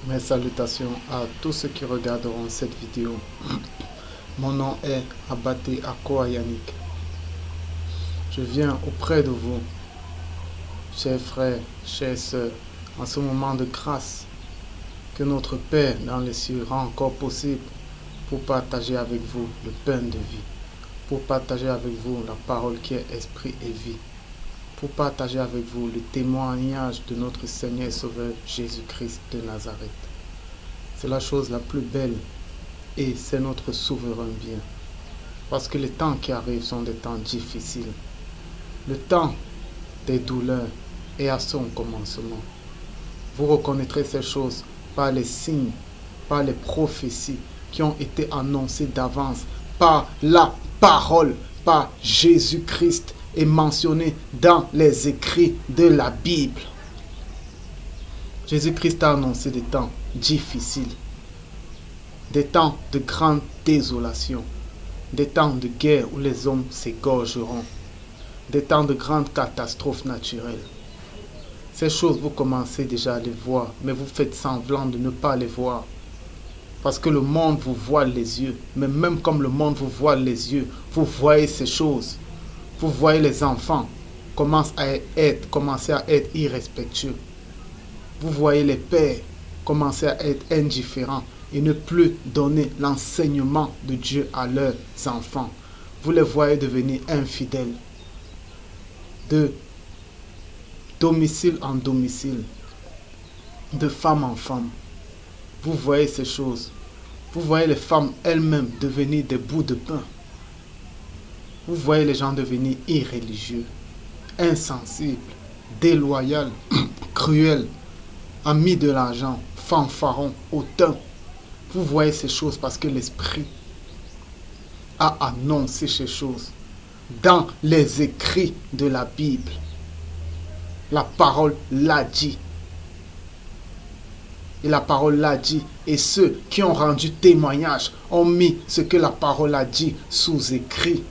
Mes salutations à tous ceux qui regarderont cette vidéo. Mon nom est Abate Akoa Yannick. Je viens auprès de vous, chers frères, chères sœurs, en ce moment de grâce que notre Père dans les cieux rend encore possible pour partager avec vous le pain de vie, pour partager avec vous la parole qui est esprit et vie, pour partager avec vous le témoignage de notre Seigneur et Sauveur Jésus-Christ de Nazareth. C'est la chose la plus belle et c'est notre souverain bien. Parce que les temps qui arrivent sont des temps difficiles. Le temps des douleurs est à son commencement. Vous reconnaîtrez ces choses par les signes, par les prophéties qui ont été annoncées d'avance, par la parole, par Jésus-Christ et mentionnées dans les écrits de la Bible. Jésus-Christ a annoncé des temps difficiles, des temps de grande désolation, des temps de guerre où les hommes s'égorgeront, des temps de grandes catastrophes naturelles. Ces choses, vous commencez déjà à les voir, mais vous faites semblant de ne pas les voir. Parce que le monde vous voile les yeux, mais même comme le monde vous voile les yeux, vous voyez ces choses. Vous voyez les enfants commencer à être irrespectueux. Vous voyez les pères commencer à être indifférents et ne plus donner l'enseignement de Dieu à leurs enfants. Vous les voyez devenir infidèles. De domicile en domicile, de femme en femme. Vous voyez ces choses. Vous voyez les femmes elles-mêmes devenir des bouts de pain. Vous voyez les gens devenir irréligieux, insensibles, déloyaux, cruels, amis de l'argent, fanfarons, hautains. Vous voyez ces choses parce que l'Esprit a annoncé ces choses dans les écrits de la Bible. La parole l'a dit. Et la parole l'a dit. Et ceux qui ont rendu témoignage ont mis ce que la parole a dit sous écrit.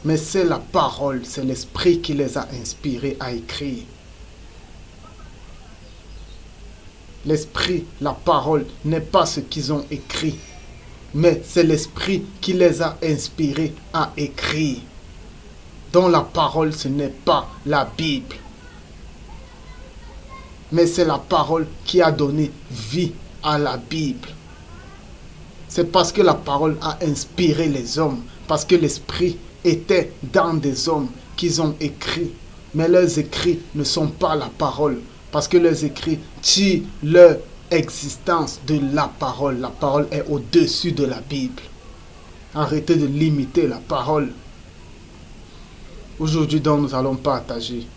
Mais c'est la parole, c'est l'Esprit qui les a inspirés à écrire. L'Esprit, la parole n'est pas ce qu'ils ont écrit. Mais c'est l'Esprit qui les a inspirés à écrire. Dont la parole, ce n'est pas la Bible. Mais c'est la parole qui a donné vie à la Bible. C'est parce que la parole a inspiré les hommes. Parce que l'Esprit était dans des hommes qu'ils ont écrit. Mais leurs écrits ne sont pas la parole. Parce que leurs écrits tirent leur existence de la parole. La parole est au-dessus de la Bible. Arrêtez de limiter la parole. Aujourd'hui donc nous allons partager.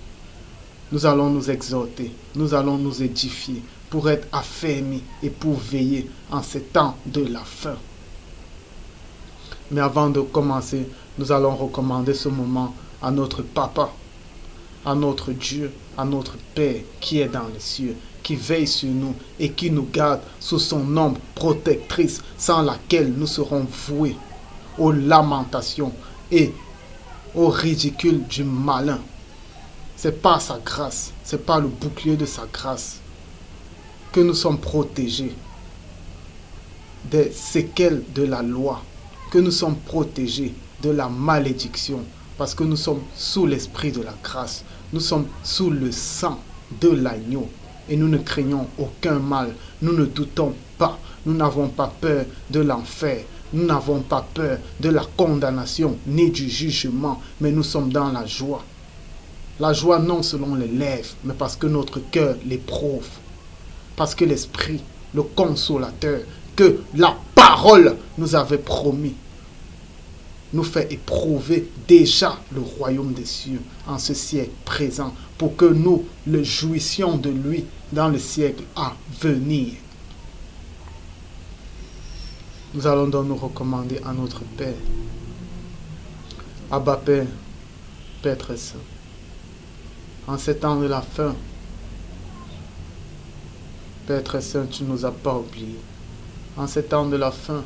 Nous allons nous exhorter. Nous allons nous édifier pour être affermis et pour veiller en ces temps de la fin. Mais avant de commencer, nous allons recommander ce moment à notre Papa, à notre Dieu, à notre Père qui est dans les cieux, qui veille sur nous et qui nous garde sous son ombre protectrice, sans laquelle nous serons voués aux lamentations et au ridicule du malin. C'est par sa grâce, c'est par le bouclier de sa grâce que nous sommes protégés des séquelles de la loi, que nous sommes protégés de la malédiction, parce que nous sommes sous l'esprit de la grâce, nous sommes sous le sang de l'agneau et nous ne craignons aucun mal, nous ne doutons pas, nous n'avons pas peur de l'enfer, nous n'avons pas peur de la condamnation ni du jugement, mais nous sommes dans la joie. La joie non selon les lèvres, mais parce que notre cœur l'éprouve. Parce que l'Esprit, le consolateur, que la parole nous avait promis, nous fait éprouver déjà le royaume des cieux en ce siècle présent, pour que nous le jouissions de lui dans le siècle à venir. Nous allons donc nous recommander à notre Père. Abba Père, Père très saint. En ces temps de la fin, Père très saint, tu ne nous as pas oubliés. En ces temps de la fin,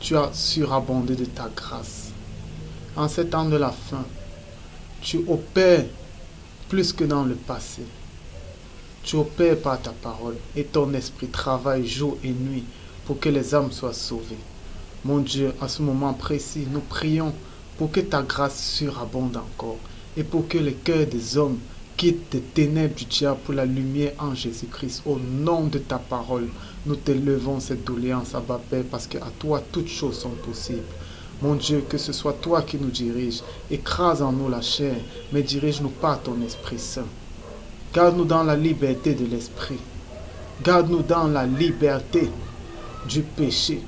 tu as surabondé de ta grâce. En ces temps de la fin, tu opères plus que dans le passé. Tu opères par ta parole et ton esprit travaille jour et nuit pour que les âmes soient sauvées. Mon Dieu, à ce moment précis, nous prions pour que ta grâce surabonde encore et pour que les cœurs des hommes quittent les ténèbres du diable pour la lumière en Jésus-Christ. Au nom de ta parole, nous t'élevons cette doléance, Abba Père, parce qu'à toi, toutes choses sont possibles. Mon Dieu, que ce soit toi qui nous dirige, écrase en nous la chair, mais dirige-nous par ton Esprit Saint. Garde-nous dans la liberté de l'Esprit. Garde-nous dans la liberté du péché.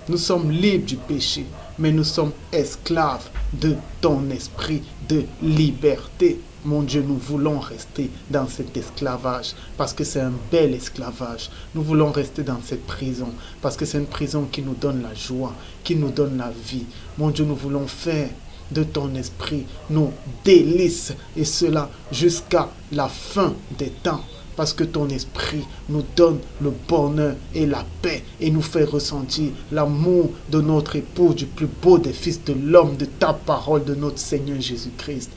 Nous sommes libres du péché, mais nous sommes esclaves de ton esprit de liberté. Mon Dieu, nous voulons rester dans cet esclavage parce que c'est un bel esclavage. Nous voulons rester dans cette prison parce que c'est une prison qui nous donne la joie, qui nous donne la vie. Mon Dieu, nous voulons faire de ton esprit nos délices et cela jusqu'à la fin des temps. Parce que ton esprit nous donne le bonheur et la paix et nous fait ressentir l'amour de notre époux, du plus beau des fils de l'homme, de ta parole, de notre Seigneur Jésus-Christ.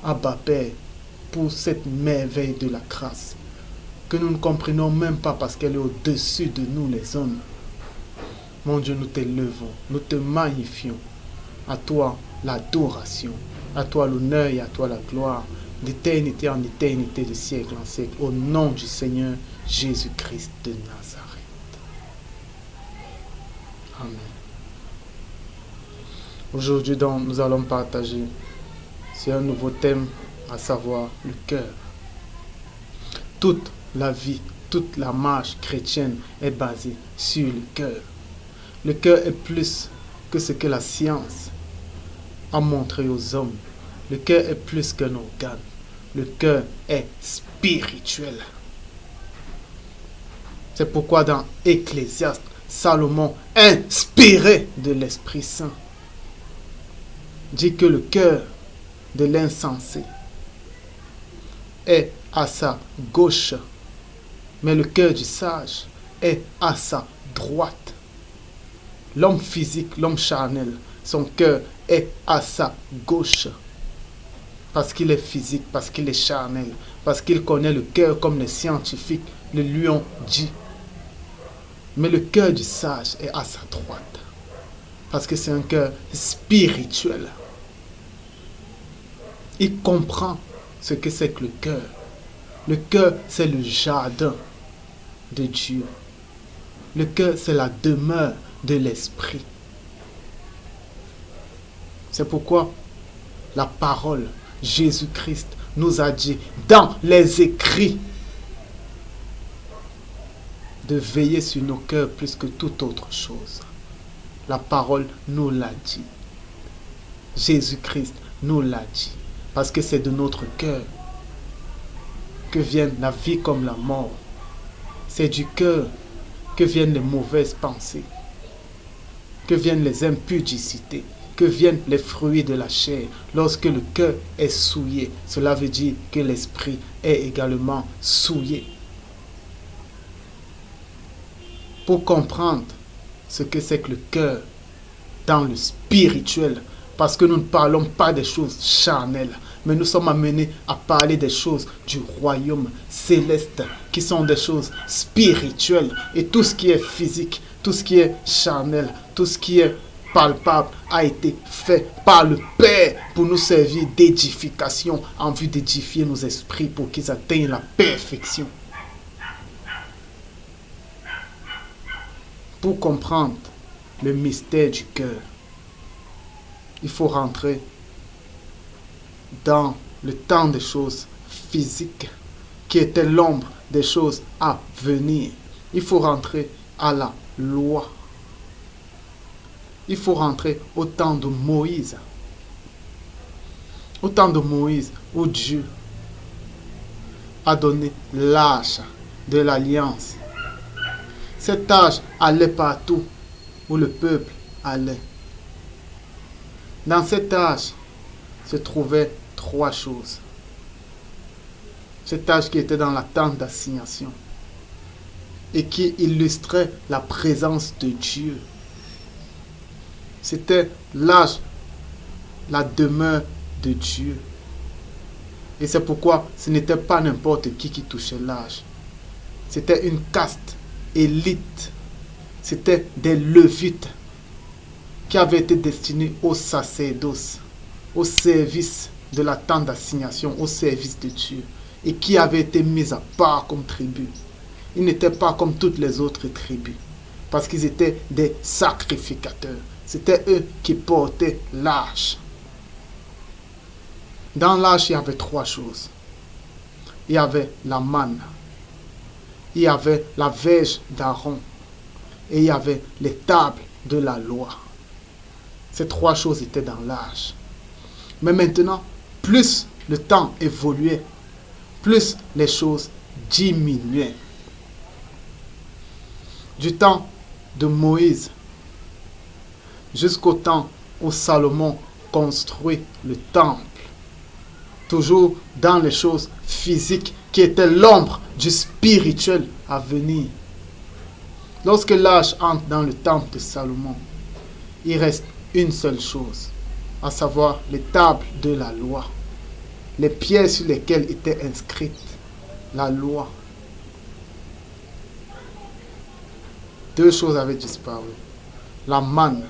Abba Père, pour cette merveille de la grâce, que nous ne comprenons même pas parce qu'elle est au-dessus de nous les hommes. Mon Dieu, nous t'élevons, nous te magnifions. À toi l'adoration, à toi l'honneur et à toi la gloire. D'éternité en éternité, de siècle en siècle, au nom du Seigneur Jésus-Christ de Nazareth. Amen. Aujourd'hui, donc, nous allons partager sur un nouveau thème, à savoir le cœur. Toute la vie, toute la marche chrétienne est basée sur le cœur. Le cœur est plus que ce que la science a montré aux hommes. Le cœur est plus qu'un organe. Le cœur est spirituel. C'est pourquoi dans Ecclésiaste, Salomon, inspiré de l'Esprit Saint, dit que le cœur de l'insensé est à sa gauche, mais le cœur du sage est à sa droite. L'homme physique, l'homme charnel, son cœur est à sa gauche. Parce qu'il est physique, parce qu'il est charnel, parce qu'il connaît le cœur comme les scientifiques le lui ont dit. Mais le cœur du sage est à sa droite. Parce que c'est un cœur spirituel. Il comprend ce que c'est que le cœur. Le cœur, c'est le jardin de Dieu. Le cœur, c'est la demeure de l'esprit. C'est pourquoi la parole, Jésus-Christ nous a dit dans les écrits de veiller sur nos cœurs plus que toute autre chose. La parole nous l'a dit. Jésus-Christ nous l'a dit. Parce que c'est de notre cœur que viennent la vie comme la mort. C'est du cœur que viennent les mauvaises pensées, que viennent les impudicités, que viennent les fruits de la chair. Lorsque le cœur est souillé, cela veut dire que l'esprit est également souillé. Pour comprendre ce que c'est que le cœur dans le spirituel, parce que nous ne parlons pas des choses charnelles, mais nous sommes amenés à parler des choses du royaume céleste, qui sont des choses spirituelles. Et tout ce qui est physique, tout ce qui est charnel, tout ce qui est palpable a été fait par le Père pour nous servir d'édification en vue d'édifier nos esprits pour qu'ils atteignent la perfection. Pour comprendre le mystère du cœur, il faut rentrer dans le temps des choses physiques qui était l'ombre des choses à venir. Il faut rentrer à la loi. Il faut rentrer au temps de Moïse. Au temps de Moïse où Dieu a donné l'âge de l'alliance. Cet âge allait partout où le peuple allait. Dans cet âge se trouvaient trois choses. Cet âge qui était dans la tente d'assignation et qui illustrait la présence de Dieu. C'était l'âge, la demeure de Dieu. Et c'est pourquoi ce n'était pas n'importe qui touchait l'âge. C'était une caste élite. C'était des Lévites qui avaient été destinés au sacerdoce, au service de la tente d'assignation, au service de Dieu, et qui avaient été mis à part comme tribu. Ils n'étaient pas comme toutes les autres tribus, parce qu'ils étaient des sacrificateurs. C'était eux qui portaient l'arche. Dans l'arche, il y avait 3 choses. Il y avait la manne, il y avait la verge d'Aaron, et il y avait les tables de la loi. Ces 3 choses étaient dans l'arche. Mais maintenant, plus le temps évoluait, plus les choses diminuaient. Du temps de Moïse jusqu'au temps où Salomon construit le temple, toujours dans les choses physiques qui étaient l'ombre du spirituel à venir. Lorsque l'âge entre dans le temple de Salomon, il reste une seule chose, à savoir les tables de la loi, les pierres sur lesquelles était inscrite la loi. 2 choses avaient disparu. La manne.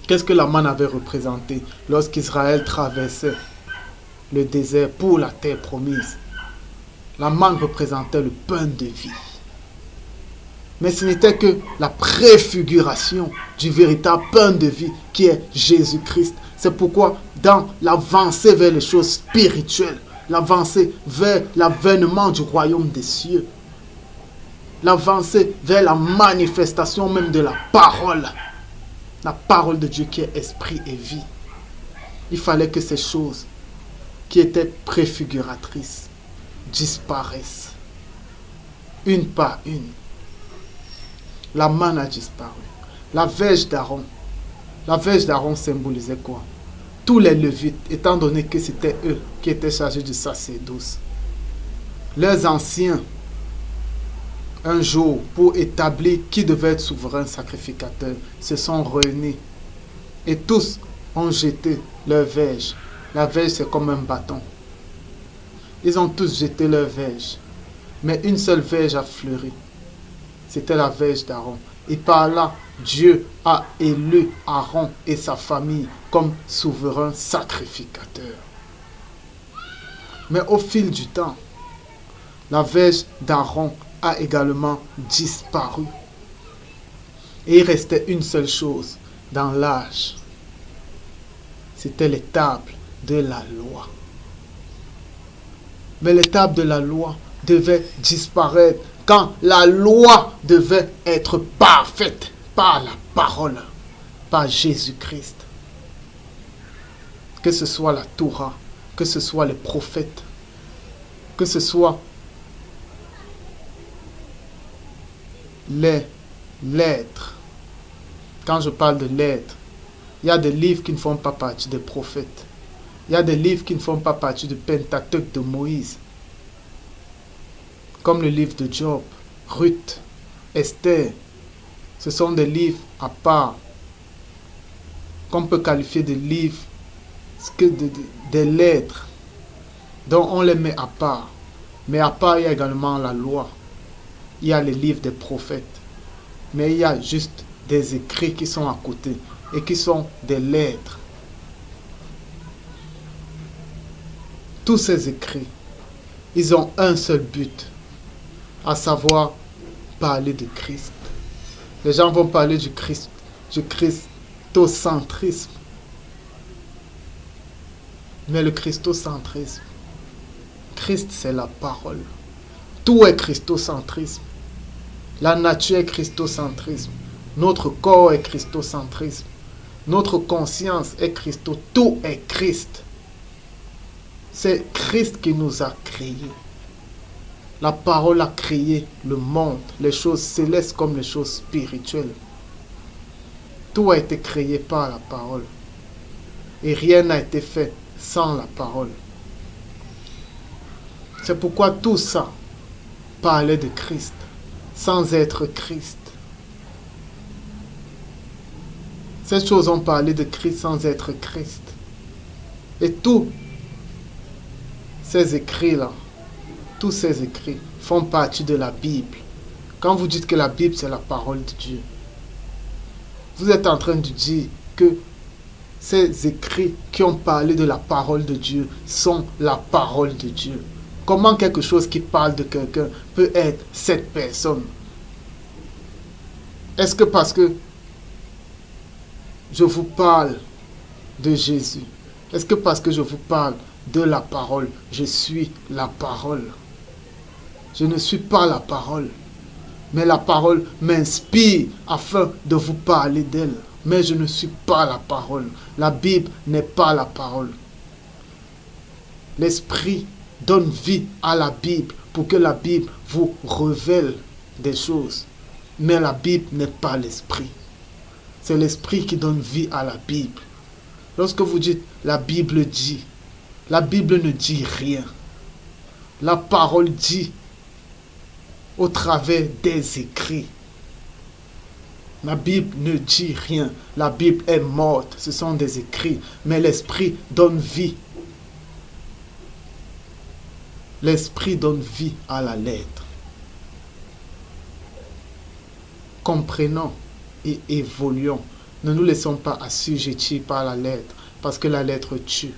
Qu'est-ce que la manne avait représenté lorsqu'Israël traversait le désert pour la terre promise? La manne représentait le pain de vie. Mais ce n'était que la préfiguration du véritable pain de vie qui est Jésus-Christ. C'est pourquoi dans l'avancée vers les choses spirituelles, l'avancée vers l'avènement du royaume des cieux, l'avancée vers la manifestation même de la parole de Dieu qui est esprit et vie, il fallait que ces choses qui étaient préfiguratrices disparaissent une par une. La manne a disparu. La verge d'Aaron. La verge d'Aaron symbolisait quoi? Tous les Lévites, étant donné que c'était eux qui étaient chargés du sacerdoce. Leurs anciens, un jour, pour établir qui devait être souverain sacrificateur, se sont réunis. Et tous ont jeté leur verge. La verge, c'est comme un bâton. Ils ont tous jeté leur verge. Mais une seule verge a fleuri. C'était la verge d'Aaron. Et par là, Dieu a élu Aaron et sa famille comme souverain sacrificateur. Mais au fil du temps, la verge d'Aaron a également disparu. Et il restait une seule chose dans l'âge. C'était les tables de la loi. Mais les tables de la loi devaient disparaître quand la loi devait être parfaite par la parole, par Jésus-Christ. Que ce soit la Torah, que ce soit les prophètes, que ce soit les lettres. Quand je parle de lettres, il y a des livres qui ne font pas partie des prophètes. Il y a des livres qui ne font pas partie du Pentateuque de Moïse. Comme le livre de Job, Ruth, Esther. Ce sont des livres à part, qu'on peut qualifier de livres, des lettres, dont on les met à part. Mais à part, il y a également la loi. Il y a les livres des prophètes. Mais il y a juste des écrits qui sont à côté et qui sont des lettres. Tous ces écrits, ils ont un seul but, à savoir parler de Christ. Les gens vont parler du christocentrisme. Mais le christocentrisme, Christ c'est la parole. Tout est christocentrisme. La nature est christocentrisme. Notre corps est christocentrisme. Notre conscience est Christo. Tout est Christ. C'est Christ qui nous a créés. La parole a créé le monde, les choses célestes comme les choses spirituelles. Tout a été créé par la parole. Et rien n'a été fait sans la parole. C'est pourquoi tout ça parlait de Christ, sans être Christ. Ces choses ont parlé de Christ sans être Christ. Et tout ces écrits-là, tous ces écrits font partie de la Bible. Quand vous dites que la Bible, c'est la parole de Dieu, vous êtes en train de dire que ces écrits qui ont parlé de la parole de Dieu sont la parole de Dieu. Comment quelque chose qui parle de quelqu'un peut être cette personne? Est-ce que parce que je vous parle de Jésus, est-ce que parce que je vous parle de la parole, je suis la parole? Je ne suis pas la parole, mais la parole m'inspire afin de vous parler d'elle. Mais je ne suis pas la parole. La Bible n'est pas la parole. L'Esprit donne vie à la Bible pour que la Bible vous révèle des choses. Mais la Bible n'est pas l'Esprit. C'est l'Esprit qui donne vie à la Bible. Lorsque vous dites la Bible dit, la Bible ne dit rien. La parole dit au travers des écrits. La Bible ne dit rien. La Bible est morte. Ce sont des écrits. Mais l'Esprit donne vie. L'Esprit donne vie à la lettre. Comprenons et évoluons. Ne nous laissons pas assujettir par la lettre, parce que la lettre tue.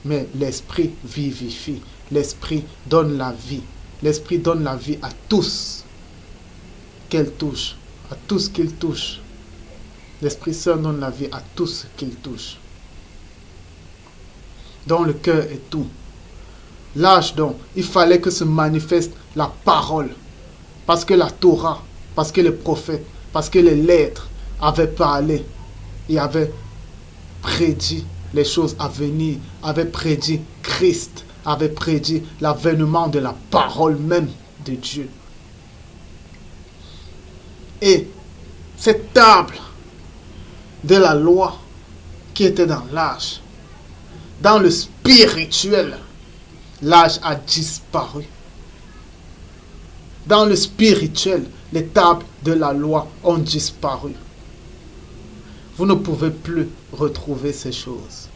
Mais l'Esprit vivifie. L'Esprit donne la vie. L'Esprit donne la vie à tous qu'elle touche, à tous qu'il touche. L'Esprit Saint donne la vie à tous qu'il touche. Dans le cœur est tout. L'âge donc, il fallait que se manifeste la parole. Parce que la Torah, parce que les prophètes, parce que les lettres avaient parlé et avaient prédit les choses à venir, avaient prédit Christ, avaient prédit l'avènement de la parole même de Dieu. Et cette table de la loi qui était dans l'âge, dans le spirituel, l'âge a disparu. Dans le spirituel, les tables de la loi ont disparu. Vous ne pouvez plus retrouver ces choses.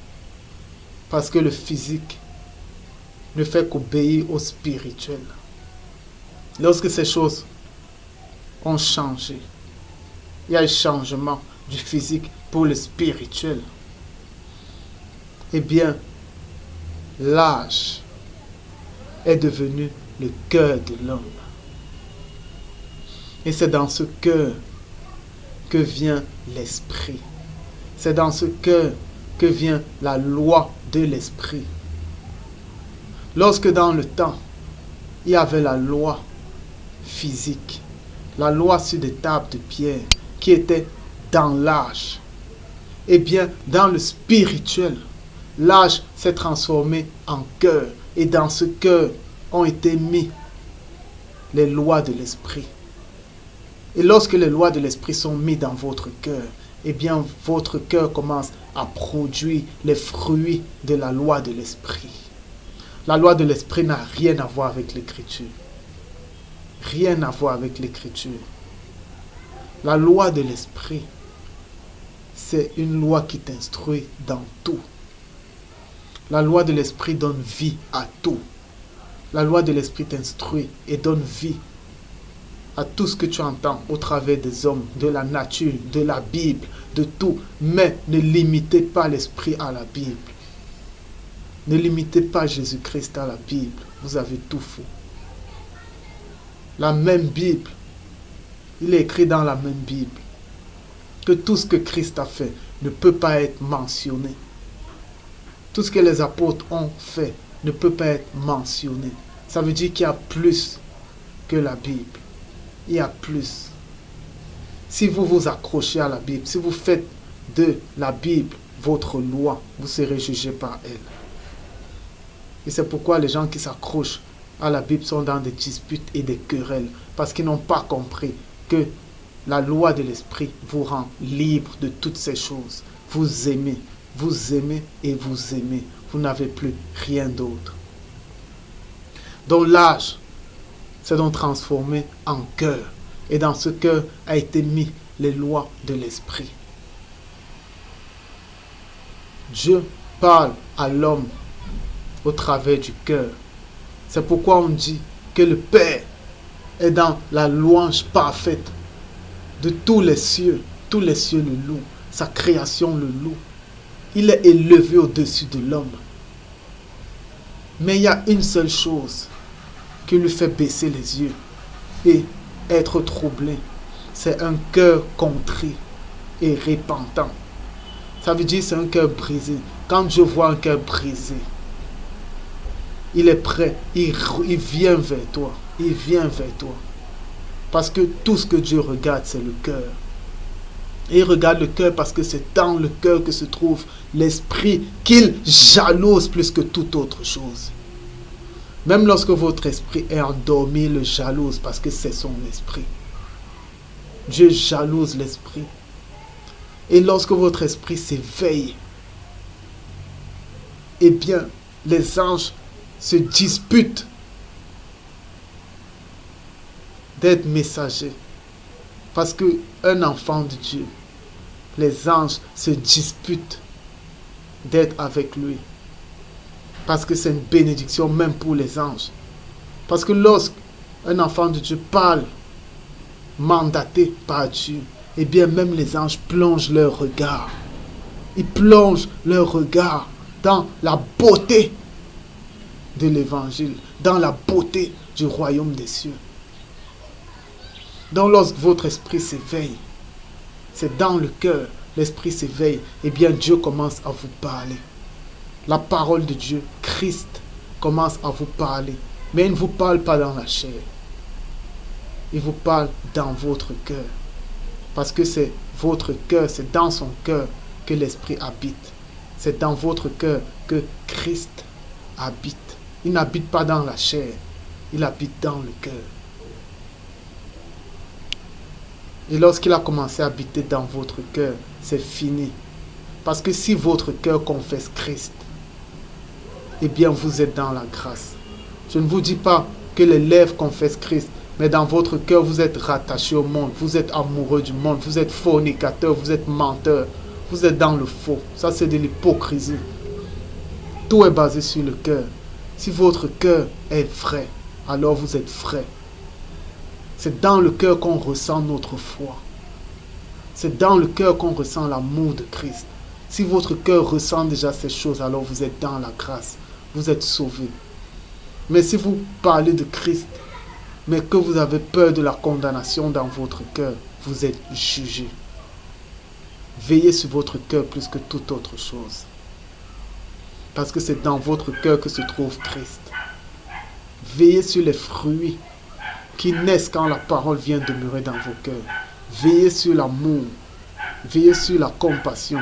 Parce que le physique ne fait qu'obéir au spirituel. Lorsque ces choses ont changé, il y a un changement du physique pour le spirituel. Eh bien, l'âge est devenu le cœur de l'homme. Et c'est dans ce cœur que vient l'esprit. C'est dans ce cœur que vient la loi de l'esprit. Lorsque dans le temps, il y avait la loi physique, la loi sur des tables de pierre qui était dans l'âge, eh bien, dans le spirituel, l'âge s'est transformé en cœur. Et dans ce cœur ont été mis les lois de l'esprit. Et lorsque les lois de l'esprit sont mises dans votre cœur, eh bien, votre cœur commence à produire les fruits de la loi de l'esprit. La loi de l'esprit n'a rien à voir avec l'écriture. Rien à voir avec l'écriture. La loi de l'esprit, c'est une loi qui t'instruit dans tout. La loi de l'esprit donne vie à tout. La loi de l'esprit t'instruit et donne vie à tout ce que tu entends au travers des hommes, de la nature, de la Bible, de tout. Mais ne limitez pas l'esprit à la Bible. Ne limitez pas Jésus-Christ à la Bible. Vous avez tout faux. La même Bible, il est écrit dans la même Bible que tout ce que Christ a fait ne peut pas être mentionné. Tout ce que les apôtres ont fait ne peut pas être mentionné. Ça veut dire qu'il y a plus que la Bible. Il y a plus. Si vous vous accrochez à la Bible, si vous faites de la Bible votre loi, vous serez jugé par elle. Et c'est pourquoi les gens qui s'accrochent à la Bible sont dans des disputes et des querelles. Parce qu'ils n'ont pas compris que la loi de l'esprit vous rend libre de toutes ces choses. Vous aimez et vous aimez. Vous n'avez plus rien d'autre. Donc l'âge s'est donc transformé en cœur. Et dans ce cœur a été mis les lois de l'esprit. Dieu parle à l'homme au travers du cœur. C'est pourquoi on dit que le Père est dans la louange parfaite de tous les cieux. Tous les cieux le louent. Sa création le loue. Il est élevé au-dessus de l'homme. Mais il y a une seule chose qui lui fait baisser les yeux et être troublé. C'est un cœur contrit et repentant. Ça veut dire c'est un cœur brisé. Quand Dieu voit un cœur brisé, il est prêt, il vient vers toi. Il vient vers toi. Parce que tout ce que Dieu regarde, c'est le cœur. Et il regarde le cœur parce que c'est dans le cœur que se trouve l'esprit qu'il jalouse plus que toute autre chose. Même lorsque votre esprit est endormi, il le jalouse parce que c'est son esprit. Dieu jalouse l'esprit. Et lorsque votre esprit s'éveille, eh bien, les anges se disputent d'être messagers. Parce qu'un enfant de Dieu, les anges se disputent d'être avec lui. Parce que c'est une bénédiction même pour les anges. Parce que lorsqu'un enfant de Dieu parle, mandaté par Dieu, eh bien même les anges plongent leur regard. Ils plongent leur regard dans la beauté de l'évangile, dans la beauté du royaume des cieux. Donc lorsque votre esprit s'éveille, c'est dans le cœur, l'esprit s'éveille, eh bien Dieu commence à vous parler. La parole de Dieu, Christ, commence à vous parler. Mais il ne vous parle pas dans la chair. Il vous parle dans votre cœur. Parce que c'est votre cœur, c'est dans son cœur que l'esprit habite. C'est dans votre cœur que Christ habite. Il n'habite pas dans la chair, il habite dans le cœur. Et lorsqu'il a commencé à habiter dans votre cœur, c'est fini. Parce que si votre cœur confesse Christ, eh bien vous êtes dans la grâce. Je ne vous dis pas que les lèvres confessent Christ, mais dans votre cœur, vous êtes rattaché au monde. Vous êtes amoureux du monde. Vous êtes fornicateur. Vous êtes menteur. Vous êtes dans le faux. Ça, c'est de l'hypocrisie. Tout est basé sur le cœur. Si votre cœur est vrai, alors vous êtes vrai. C'est dans le cœur qu'on ressent notre foi. C'est dans le cœur qu'on ressent l'amour de Christ. Si votre cœur ressent déjà ces choses, alors vous êtes dans la grâce. Vous êtes sauvés. Mais si vous parlez de Christ, mais que vous avez peur de la condamnation dans votre cœur, vous êtes jugé. Veillez sur votre cœur plus que toute autre chose. Parce que c'est dans votre cœur que se trouve Christ. Veillez sur les fruits qui naissent quand la parole vient demeurer dans vos cœurs. Veillez sur l'amour. Veillez sur la compassion.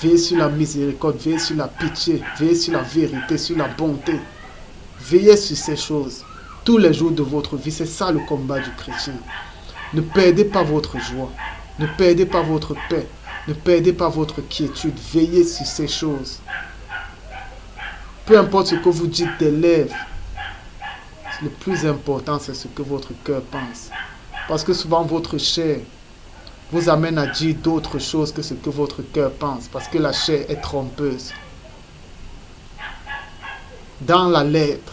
Veillez sur la miséricorde. Veillez sur la pitié. Veillez sur la vérité, sur la bonté. Veillez sur ces choses tous les jours de votre vie. C'est ça le combat du chrétien. Ne perdez pas votre joie. Ne perdez pas votre paix. Ne perdez pas votre quiétude. Veillez sur ces choses. Peu importe ce que vous dites des lèvres, le plus important, c'est ce que votre cœur pense. Parce que souvent, votre chair vous amène à dire d'autres choses que ce que votre cœur pense. Parce que la chair est trompeuse. Dans la lettre,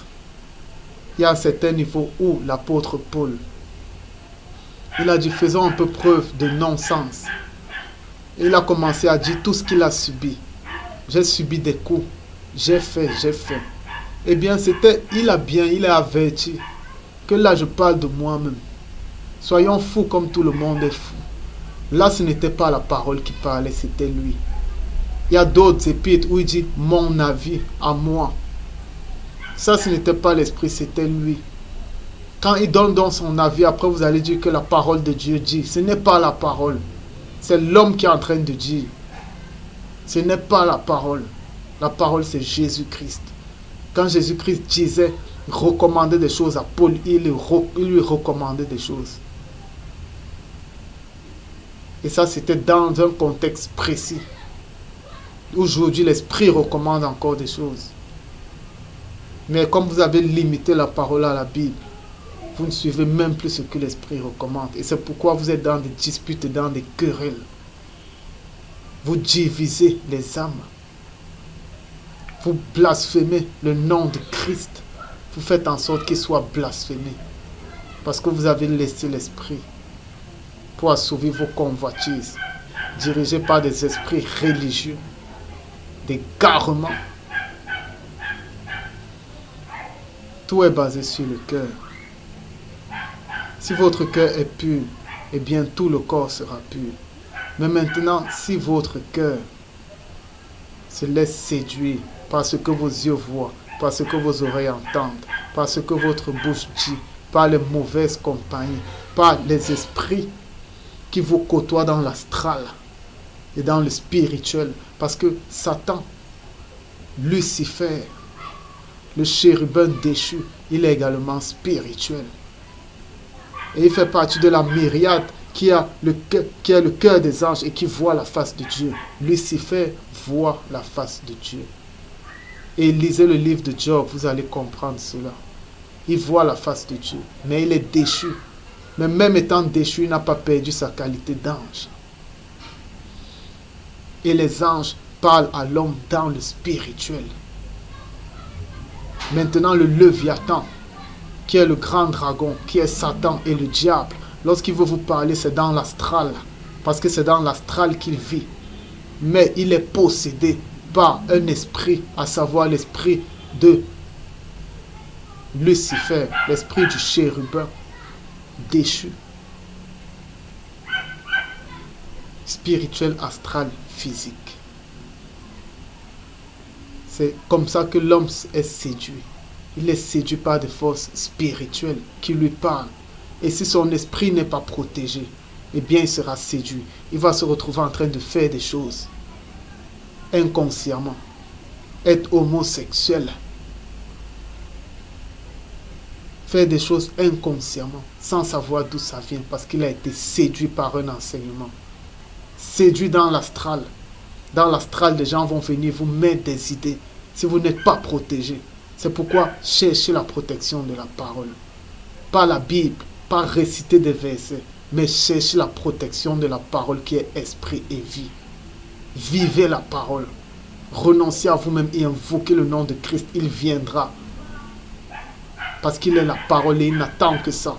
il y a un certain niveau où l'apôtre Paul, il a dit, faisons un peu preuve de non-sens. Et il a commencé à dire tout ce qu'il a subi. J'ai subi des coups. J'ai fait. Eh bien, il a averti que là, je parle de moi-même. Soyons fous comme tout le monde est fou. Là, ce n'était pas la parole qui parlait, c'était lui. Il y a d'autres épîtres où il dit mon avis à moi. Ça, ce n'était pas l'esprit, c'était lui. Quand il donne dans son avis, après vous allez dire que la parole de Dieu dit. Ce n'est pas la parole. C'est l'homme qui est en train de dire. Ce n'est pas la parole. La parole, c'est Jésus-Christ. Quand Jésus-Christ disait, recommandait des choses à Paul, il lui recommandait des choses. Et ça, c'était dans un contexte précis. Aujourd'hui, l'Esprit recommande encore des choses. Mais comme vous avez limité la parole à la Bible, vous ne suivez même plus ce que l'Esprit recommande. Et c'est pourquoi vous êtes dans des disputes et dans des querelles. Vous divisez les âmes. Vous blasphémez le nom de Christ. Vous faites en sorte qu'il soit blasphémé. Parce que vous avez laissé l'esprit pour assouvir vos convoitises, dirigés par des esprits religieux, des garements. Tout est basé sur le cœur. Si votre cœur est pur, eh bien tout le corps sera pur. Mais maintenant, si votre cœur se laisse séduire par ce que vos yeux voient, par ce que vos oreilles entendent, par ce que votre bouche dit, par les mauvaises compagnies, par les esprits qui vous côtoient dans l'astral et dans le spirituel, parce que Satan, Lucifer, le chérubin déchu, il est également spirituel. Et il fait partie de la myriade qui a le cœur des anges et qui voit la face de Dieu. Lucifer voit la face de Dieu. Et lisez le livre de Job, vous allez comprendre cela. Il voit la face de Dieu, mais il est déchu. Mais même étant déchu, il n'a pas perdu sa qualité d'ange. Et les anges parlent à l'homme dans le spirituel. Maintenant, le Léviathan, qui est le grand dragon, qui est Satan et le diable, lorsqu'il veut vous parler, c'est dans l'astral, parce que c'est dans l'astral qu'il vit. Mais il est possédé par un esprit, à savoir l'esprit de Lucifer, l'esprit du chérubin déchu. Spirituel, astral, physique. C'est comme ça que l'homme est séduit. Il est séduit par des forces spirituelles qui lui parlent. Et si son esprit n'est pas protégé, eh bien il sera séduit. Il va se retrouver en train de faire des choses inconsciemment. Être homosexuel. Faire des choses inconsciemment, sans savoir d'où ça vient, parce qu'il a été séduit par un enseignement. Séduit dans l'astral. Dans l'astral, des gens vont venir vous mettre des idées si vous n'êtes pas protégé. C'est pourquoi cherchez la protection de la parole. Pas la Bible, pas réciter des versets, mais cherchez la protection de la parole qui est esprit et vie. Vivez la parole. Renoncez à vous-même et invoquez le nom de Christ. Il viendra. Parce qu'il est la parole et il n'attend que ça.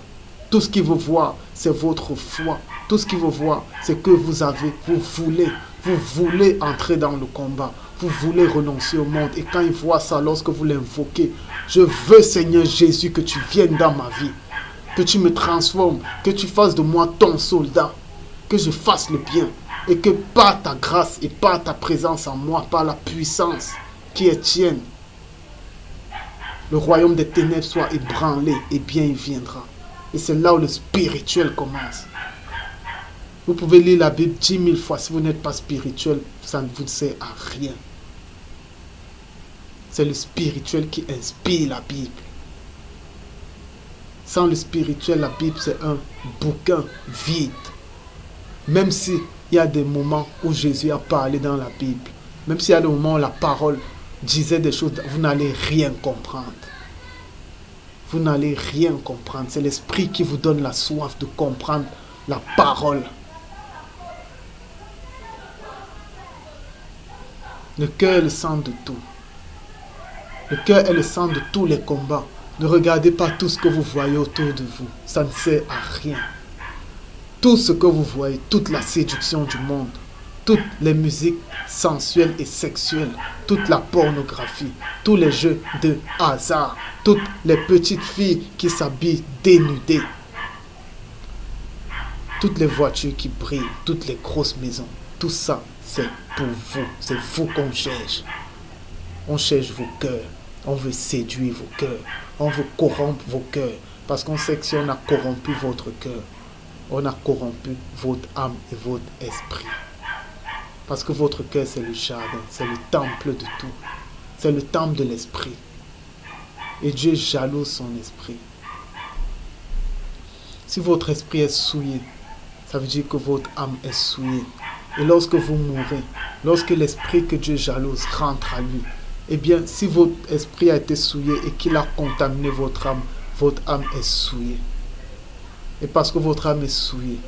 Tout ce qu'il veut voir, c'est votre foi. Tout ce qu'il veut voir, c'est que vous avez, vous voulez entrer dans le combat. Vous voulez renoncer au monde. Et quand il voit ça, lorsque vous l'invoquez, je veux, Seigneur Jésus, que tu viennes dans ma vie. Que tu me transformes. Que tu fasses de moi ton soldat. Que je fasse le bien. Et que par ta grâce et par ta présence en moi, par la puissance qui est tienne, le royaume des ténèbres soit ébranlé, et bien il viendra. Et c'est là où le spirituel commence. Vous pouvez lire la Bible 10 000 fois. Si vous n'êtes pas spirituel, ça ne vous sert à rien. C'est le spirituel qui inspire la Bible. Sans le spirituel, la Bible c'est un bouquin vide. Même s'il y a des moments où Jésus a parlé dans la Bible, même s'il y a des moments où la parole disait des choses, vous n'allez rien comprendre. Vous n'allez rien comprendre. C'est l'esprit qui vous donne la soif de comprendre la parole. Le cœur est le centre de tout. Le cœur est le centre de tous les combats. Ne regardez pas tout ce que vous voyez autour de vous. Ça ne sert à rien. Tout ce que vous voyez, toute la séduction du monde, toutes les musiques sensuelles et sexuelles, toute la pornographie, tous les jeux de hasard, toutes les petites filles qui s'habillent dénudées, toutes les voitures qui brillent, toutes les grosses maisons, tout ça, c'est pour vous. C'est vous qu'on cherche. On cherche vos cœurs. On veut séduire vos cœurs. On veut corrompre vos cœurs. Parce qu'on sait que si on a corrompu votre cœur, on a corrompu votre âme et votre esprit. Parce que votre cœur, c'est le jardin, c'est le temple de tout. C'est le temple de l'esprit. Et Dieu jalouse son esprit. Si votre esprit est souillé, ça veut dire que votre âme est souillée. Et lorsque vous mourrez, lorsque l'esprit que Dieu jalouse rentre à lui, eh bien, si votre esprit a été souillé et qu'il a contaminé votre âme est souillée. Et parce que votre âme est souillée,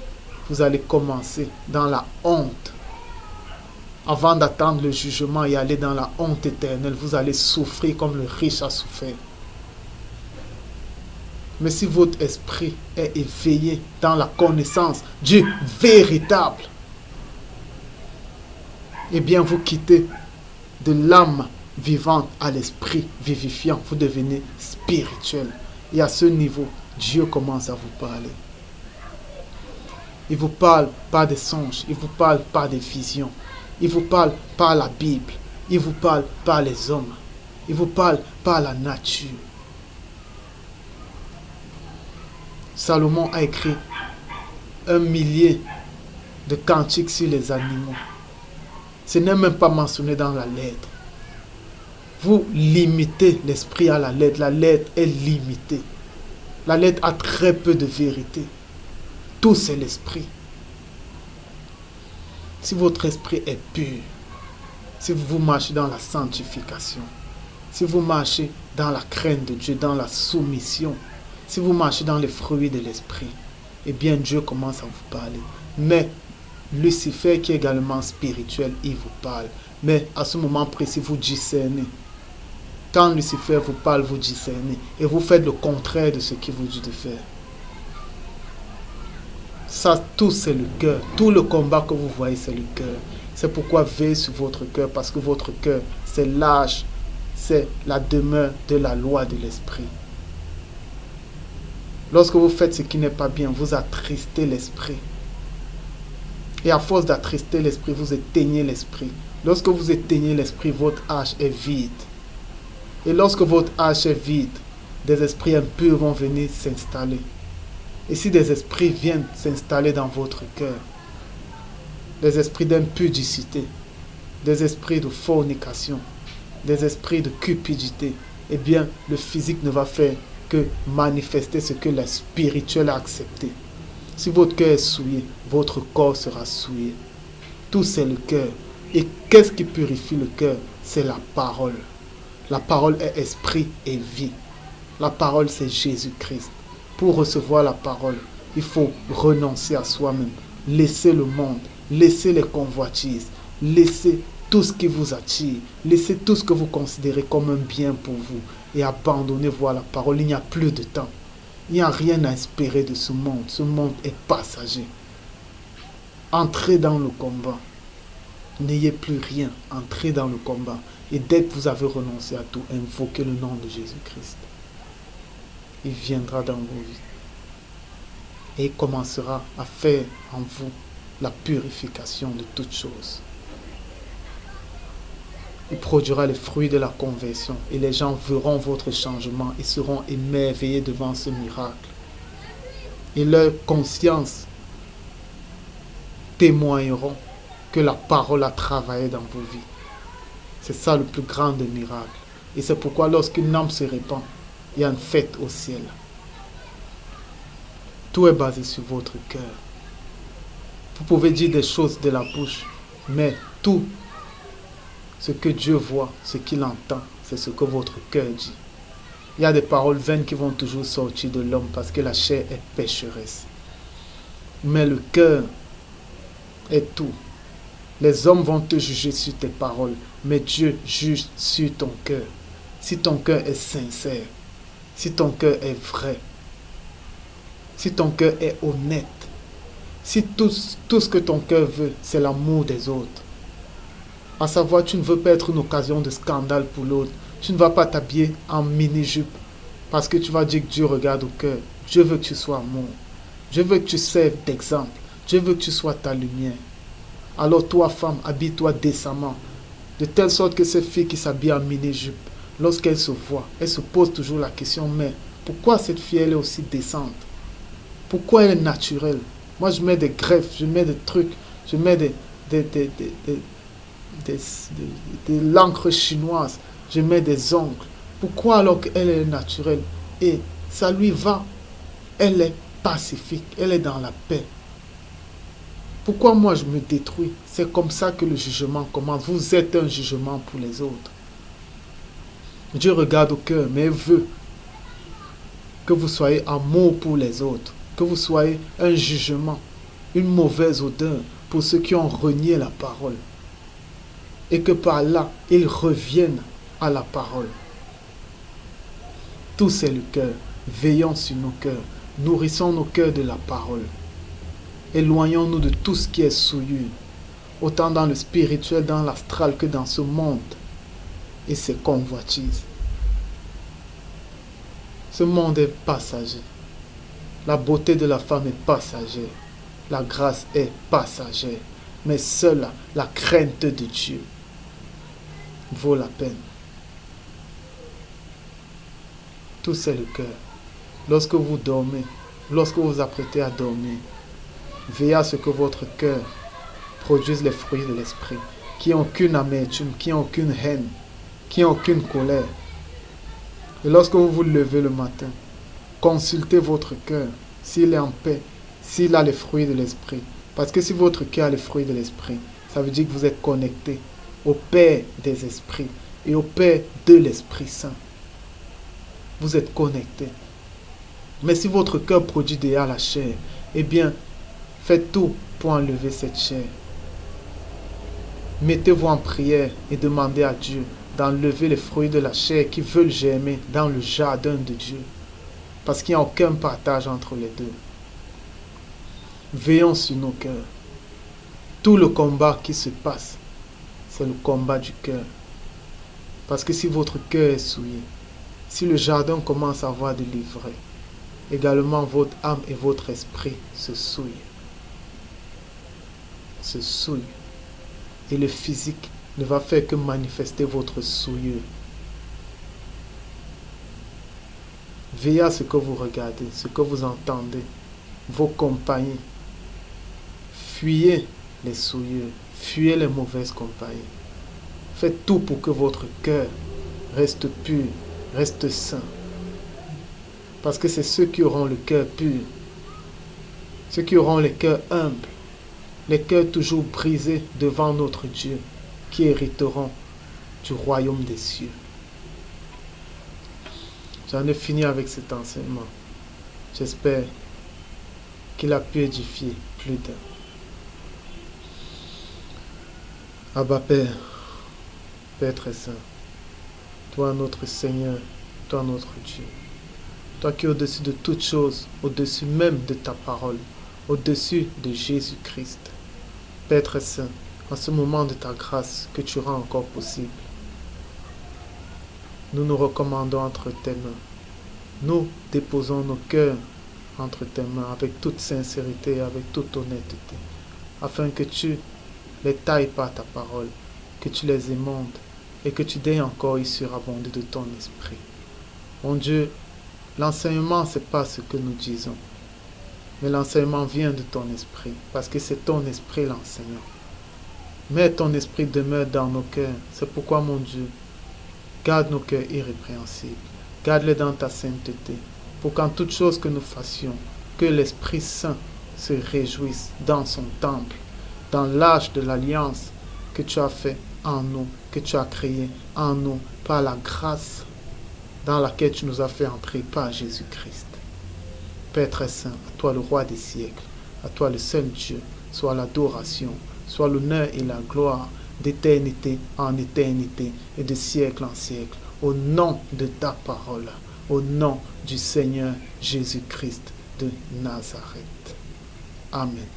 vous allez commencer dans la honte. Avant d'attendre le jugement et aller dans la honte éternelle, vous allez souffrir comme le riche a souffert. Mais si votre esprit est éveillé dans la connaissance du véritable, eh bien vous quittez de l'âme vivante à l'esprit vivifiant. Vous devenez spirituel. Et à ce niveau, Dieu commence à vous parler. Il vous parle par des songes, il vous parle par des visions, il vous parle par la Bible, il vous parle par les hommes, il vous parle par la nature. Salomon a écrit 1 millier de cantiques sur les animaux. Ce n'est même pas mentionné dans la lettre. Vous limitez l'esprit à la lettre. La lettre est limitée. La lettre a très peu de vérité. Tout c'est l'esprit. Si votre esprit est pur, si vous marchez dans la sanctification, si vous marchez dans la crainte de Dieu, dans la soumission, si vous marchez dans les fruits de l'esprit, eh bien Dieu commence à vous parler. Mais Lucifer, qui est également spirituel, il vous parle. Mais à ce moment précis, vous discernez. Quand Lucifer vous parle, vous discernez. Et vous faites le contraire de ce qu'il vous dit de faire. Ça, tout c'est le cœur. Tout le combat que vous voyez, c'est le cœur. C'est pourquoi veillez sur votre cœur, parce que votre cœur, c'est l'âge, c'est la demeure de la loi de l'esprit. Lorsque vous faites ce qui n'est pas bien, vous attristez l'esprit. Et à force d'attrister l'esprit, vous éteignez l'esprit. Lorsque vous éteignez l'esprit, votre âge est vide. Et lorsque votre âge est vide, des esprits impurs vont venir s'installer. Et si des esprits viennent s'installer dans votre cœur, des esprits d'impudicité, des esprits de fornication, des esprits de cupidité, eh bien, le physique ne va faire que manifester ce que le spirituel a accepté. Si votre cœur est souillé, votre corps sera souillé. Tout c'est le cœur. Et qu'est-ce qui purifie le cœur? C'est la parole. La parole est esprit et vie. La parole, c'est Jésus-Christ. Pour recevoir la parole, il faut renoncer à soi-même, laisser le monde, laisser les convoitises, laisser tout ce qui vous attire, laisser tout ce que vous considérez comme un bien pour vous et abandonner voir la parole. Il n'y a plus de temps. Il n'y a rien à espérer de ce monde. Ce monde est passager. Entrez dans le combat. N'ayez plus rien. Entrez dans le combat. Et dès que vous avez renoncé à tout, invoquez le nom de Jésus-Christ. Il viendra dans vos vies. Et il commencera à faire en vous la purification de toutes choses. Il produira les fruits de la conversion. Et les gens verront votre changement et seront émerveillés devant ce miracle. Et leur conscience témoigneront que la parole a travaillé dans vos vies. C'est ça le plus grand des miracles. Et c'est pourquoi lorsqu'une âme se répand, il y a une fête au ciel. Tout est basé sur votre cœur. Vous pouvez dire des choses de la bouche, mais tout ce que Dieu voit, ce qu'il entend, c'est ce que votre cœur dit. Il y a des paroles vaines qui vont toujours sortir de l'homme parce que la chair est pécheresse. Mais le cœur est tout. Les hommes vont te juger sur tes paroles, mais Dieu juge sur ton cœur. Si ton cœur est sincère, si ton cœur est vrai, si ton cœur est honnête, si tout ce que ton cœur veut, c'est l'amour des autres. À savoir, tu ne veux pas être une occasion de scandale pour l'autre. Tu ne vas pas t'habiller en mini-jupe parce que tu vas dire que Dieu regarde au cœur. Dieu veut que tu sois amour. Dieu veut que tu serves d'exemple. Dieu veut que tu sois ta lumière. Alors toi, femme, habille-toi décemment. De telle sorte que cette fille qui s'habille en mini-jupe, lorsqu'elle se voit, elle se pose toujours la question, mais pourquoi cette fille elle est aussi décente? Pourquoi elle est naturelle? Moi, je mets des greffes, je mets des trucs, je mets de l'encre chinoise, je mets des ongles. Pourquoi alors qu'elle est naturelle? Et ça lui va. Elle est pacifique, elle est dans la paix. Pourquoi moi je me détruis? C'est comme ça que le jugement commence. Vous êtes un jugement pour les autres. Dieu regarde au cœur, mais il veut que vous soyez amour pour les autres, que vous soyez un jugement, une mauvaise odeur pour ceux qui ont renié la parole. et que par là, ils reviennent à la parole. Tout c'est le cœur. Veillons sur nos cœurs. Nourrissons nos cœurs de la parole. Éloignons-nous de tout ce qui est souillure, autant dans le spirituel, dans l'astral que dans ce monde et ses convoitises. Ce monde est passager. La beauté de la femme est passagère. La grâce est passagère. Mais seule la crainte de Dieu vaut la peine. Tout c'est le cœur. Lorsque vous dormez, lorsque vous vous apprêtez à dormir, veillez à ce que votre cœur produise les fruits de l'esprit, qui n'ont aucune amertume, qui n'ont aucune haine, qui n'ont aucune colère. Et lorsque vous vous levez le matin, consultez votre cœur, s'il est en paix, s'il a les fruits de l'esprit. Parce que si votre cœur a les fruits de l'esprit, ça veut dire que vous êtes connecté au Père des esprits et au Père de l'Esprit Saint. Vous êtes connecté. Mais si votre cœur produit déjà la chair, eh bien, faites tout pour enlever cette chair. Mettez-vous en prière et demandez à Dieu d'enlever les fruits de la chair qui veulent germer dans le jardin de Dieu. Parce qu'il n'y a aucun partage entre les deux. Veillons sur nos cœurs. Tout le combat qui se passe, c'est le combat du cœur. Parce que si votre cœur est souillé, si le jardin commence à avoir de l'ivraie, également votre âme et votre esprit se souillent. Se souillent. Et le physique ne va faire que manifester votre souillure. Veillez à ce que vous regardez, ce que vous entendez, vos compagnies. Fuyez les souillures, fuyez les mauvaises compagnies. Faites tout pour que votre cœur reste pur, reste saint. Parce que c'est ceux qui auront le cœur pur, ceux qui auront les cœurs humbles, les cœurs toujours brisés devant notre Dieu, qui hériteront du royaume des cieux. J'en ai fini avec cet enseignement. J'espère qu'il a pu édifier plus d'un. Abba Père, Père très saint, toi notre Seigneur, toi notre Dieu, toi qui es au-dessus de toutes choses, au-dessus même de ta parole, au-dessus de Jésus-Christ. Père très saint, en ce moment de ta grâce que tu rends encore possible, nous nous recommandons entre tes mains. Nous déposons nos cœurs entre tes mains avec toute sincérité et avec toute honnêteté, afin que tu les tailles par ta parole, que tu les émondes et que tu daignes encore y surabonder de ton esprit. Mon Dieu, l'enseignement, ce n'est pas ce que nous disons, mais l'enseignement vient de ton esprit, parce que c'est ton esprit l'enseignant. Mais ton esprit demeure dans nos cœurs. C'est pourquoi, mon Dieu, garde nos cœurs irrépréhensibles. Garde-les dans ta sainteté, pour qu'en toute chose que nous fassions, que l'Esprit Saint se réjouisse dans son temple, dans l'âge de l'alliance que tu as fait en nous, que tu as créé en nous, par la grâce dans laquelle tu nous as fait entrer par Jésus-Christ. Père très saint, à toi le roi des siècles, à toi le seul Dieu, soit l'adoration, soit l'honneur et la gloire d'éternité en éternité et de siècle en siècle, au nom de ta parole, au nom du Seigneur Jésus-Christ de Nazareth. Amen.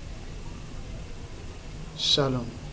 Shalom.